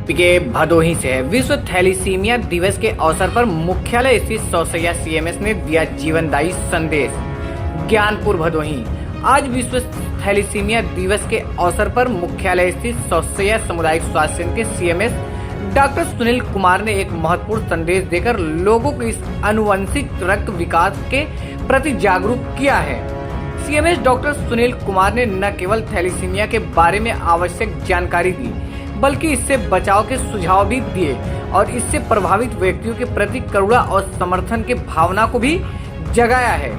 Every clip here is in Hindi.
पीके भदोही से है। विश्व थैलीसीमिया दिवस के अवसर पर मुख्यालय स्थित सौसैया सीएमएस ने दिया जीवनदायी संदेश। ज्ञानपुर भदोही। आज विश्व थैलीसीमिया दिवस के अवसर पर मुख्यालय स्थित सौसैया सामुदायिक स्वास्थ्य केंद्र के सीएमएस डॉक्टर सुनील कुमार ने एक महत्वपूर्ण संदेश देकर लोगों को इस आनुवंशिक रक्त विकार के प्रति जागरूक किया है। सीएमएस डॉक्टर सुनील कुमार ने न केवल थैलीसीमिया के बारे में आवश्यक जानकारी दी, बल्कि इससे बचाव के सुझाव भी दिए और इससे प्रभावित व्यक्तियों के प्रति करुणा और समर्थन के भावना को भी जगाया है।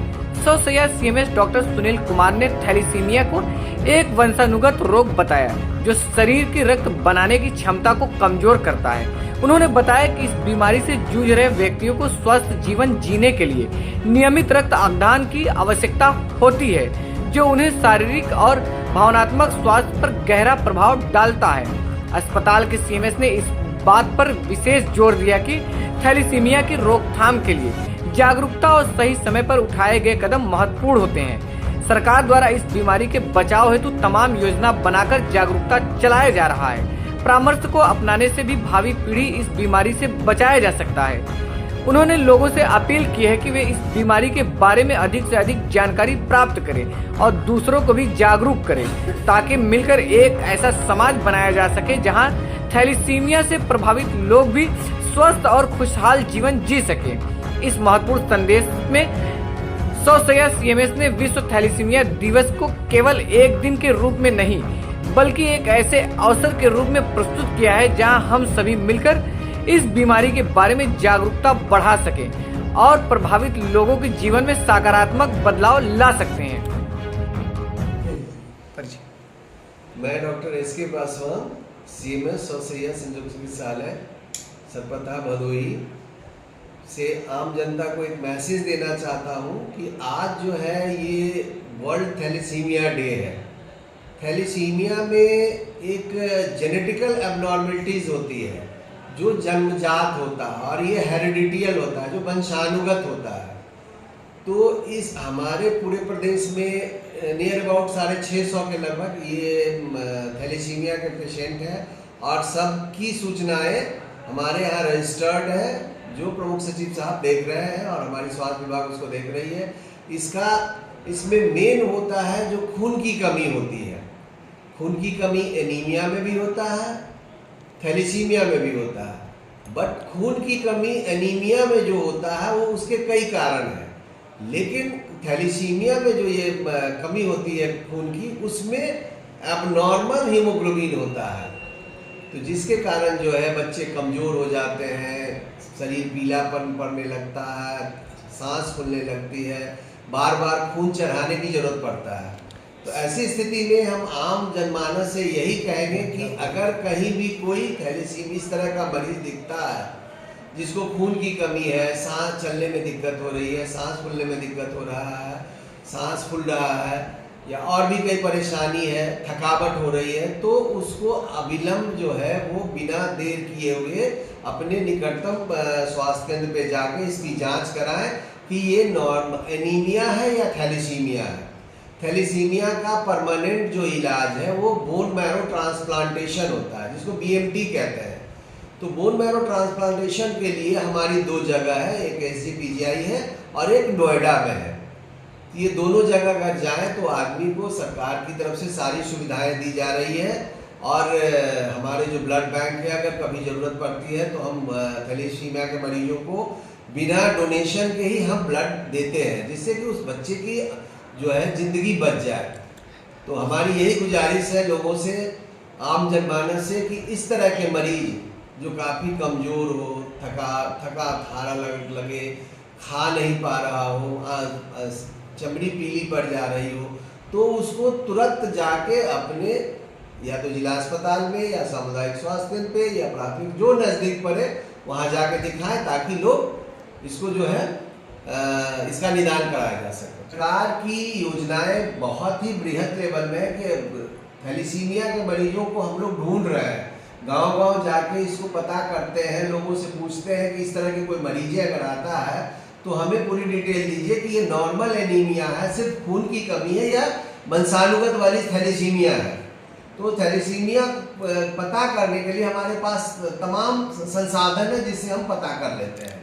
सौसैया सीएमएस डॉक्टर सुनील कुमार ने थैलीसीमिया को एक वंशानुगत रोग बताया जो शरीर की रक्त बनाने की क्षमता को कमजोर करता है। उन्होंने बताया कि इस बीमारी से जूझ रहे व्यक्तियों को स्वस्थ जीवन जीने के लिए नियमित रक्त आदान की आवश्यकता होती है, जो उन्हें शारीरिक और भावनात्मक स्वास्थ्य पर गहरा प्रभाव डालता है। अस्पताल के सीएमएस ने इस बात पर विशेष जोर दिया कि थैलीसीमिया की रोकथाम के लिए जागरूकता और सही समय पर उठाए गए कदम महत्वपूर्ण होते हैं। सरकार द्वारा इस बीमारी के बचाव हेतु तमाम योजना बनाकर जागरूकता चलाया जा रहा है। परामर्श को अपनाने से भी भावी पीढ़ी इस बीमारी से बचाया जा सकता है। उन्होंने लोगों से अपील की है कि वे इस बीमारी के बारे में अधिक से अधिक जानकारी प्राप्त करें और दूसरों को भी जागरूक करें, ताकि मिलकर एक ऐसा समाज बनाया जा सके जहां थैलीसीमिया से प्रभावित लोग भी स्वस्थ और खुशहाल जीवन जी सकें। इस महत्वपूर्ण संदेश में सौसैया सीएमएस ने विश्व थैलीसीमिया दिवस को केवल एक दिन के रूप में नहीं, बल्कि एक ऐसे अवसर के रूप में प्रस्तुत किया है जहां हम सभी मिलकर इस बीमारी के बारे में जागरूकता बढ़ा सकें और प्रभावित लोगों के जीवन में सकारात्मक बदलाव ला सकते हैं। मैं डॉक्टर एस.के. पासवान, सीएमएस सौसैया संयुक्त चिकित्सालय सरपता भदोही से आम जनता को एक मैसेज देना चाहता हूं कि आज जो है ये वर्ल्ड थैलीसीमिया डे है। थैलीसीमिया में एक जेनेटिकल एबनॉर्मलिटीज़ होती है जो जन्मजात होता है और ये हेरिडिटियल होता है, जो वंशानुगत होता है। तो इस हमारे पूरे प्रदेश में नियर अबाउट 650 के लगभग ये थैलीसीमिया के पेशेंट हैं और सबकी सूचनाएं हमारे यहाँ रजिस्टर्ड है, जो प्रमुख सचिव साहब देख रहे हैं और हमारी स्वास्थ्य विभाग उसको देख रही है। इसमें मेन होता है जो खून की कमी होती है। खून की कमी एनीमिया में भी होता है, थैलीसीमिया में भी होता है, बट खून की कमी एनीमिया में जो होता है वो उसके कई कारण हैं, लेकिन थैलीसीमिया में जो ये कमी होती है खून की, उसमें एबनॉर्मल हीमोग्लोबिन होता है। तो जिसके कारण जो है बच्चे कमज़ोर हो जाते हैं, शरीर पीलापन पड़ने लगता है, सांस फूलने लगती है, बार बार खून चढ़ाने की जरूरत पड़ता है। तो ऐसी स्थिति में हम आम जनमानस से यही कहेंगे कि अगर कहीं भी कोई थैलीसीमिया इस तरह का मरीज दिखता है जिसको खून की कमी है, सांस चलने में दिक्कत हो रही है, सांस फूलने में दिक्कत हो रहा है, सांस फूल रहा है या और भी कई परेशानी है, थकावट हो रही है, तो उसको अविलंब जो है वो बिना देर किए हुए अपने निकटतम स्वास्थ्य केंद्र पे जाके इसकी जांच कराएं कि ये नॉर्मल एनीमिया है या थैलीसीमिया है। थैलीसीमिया का परमानेंट जो इलाज है वो बोन मैरो ट्रांसप्लांटेशन होता है, जिसको बीएमटी कहते हैं। तो बोन मैरो ट्रांसप्लांटेशन के लिए हमारी 2 जगह है, एक एसजीपीजीआई है और एक नोएडा में है। ये दोनों जगह अगर जाएं तो आदमी को सरकार की तरफ से सारी सुविधाएं दी जा रही है और हमारे जो ब्लड बैंक है, अगर कभी ज़रूरत पड़ती है तो हम थैलीसीमिया के मरीजों को बिना डोनेशन के ही हम ब्लड देते हैं, जिससे कि उस बच्चे की जो है ज़िंदगी बच जाए। तो हमारी यही गुजारिश है लोगों से, आम जनमानस से, कि इस तरह के मरीज जो काफ़ी कमज़ोर हो, थका थारा लगे, खा नहीं पा रहा हो, चमड़ी पीली पड़ जा रही हो, तो उसको तुरंत जाके अपने या तो जिला अस्पताल में या सामुदायिक स्वास्थ्य केंद्र पे या प्राथमिक जो नज़दीक पड़े वहाँ जाके दिखाएं, ताकि लोग इसको जो है इसका निदान कराया जा सके। सरकार की योजनाएं बहुत ही बृहद लेवल में है कि थैलीसीमिया के मरीजों को हम लोग ढूंढ रहे हैं, गांव-गांव जाके इसको पता करते हैं, लोगों से पूछते हैं कि इस तरह की कोई मरीज अगर आता है तो हमें पूरी डिटेल दीजिए कि ये नॉर्मल एनीमिया है, सिर्फ खून की कमी है, या वंशानुगत वाली थैलीसीमिया है। तो थैलेसीमिया पता करने के लिए हमारे पास तमाम संसाधन है जिससे हम पता कर लेते हैं।